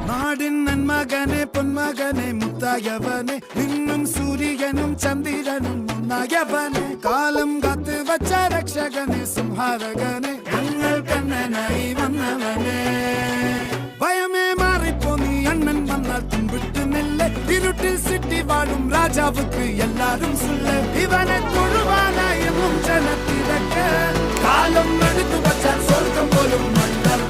നാടിൻ നന്മകനെ പൊന്മകനെ മുത്തായവനെ നിന്നും സൂര്യനും ചന്ദ്രനും ഒന്നായവനെ കാലം കാത്ത് വച്ച രക്ഷകനെ സംഹാരകനെ ഞങ്ങൾ കണ്ണനായി വന്നവനെ ഭയമേ മാറിപ്പോ നീ അണ്ണൻ വന്നാൽ തുമ്പിട്ട് നെല്ല് ഇരുട്ടിൽ സിറ്റി വാഴും രാജാവുക്ക് എല്ലാരും സുല്ല് ഇവനെ തൊഴുവാനായി ജനത്തിരക്ക് കാലം എടുത്തു വച്ചാൽ സ്വർഗം പോലും മണ്ണർ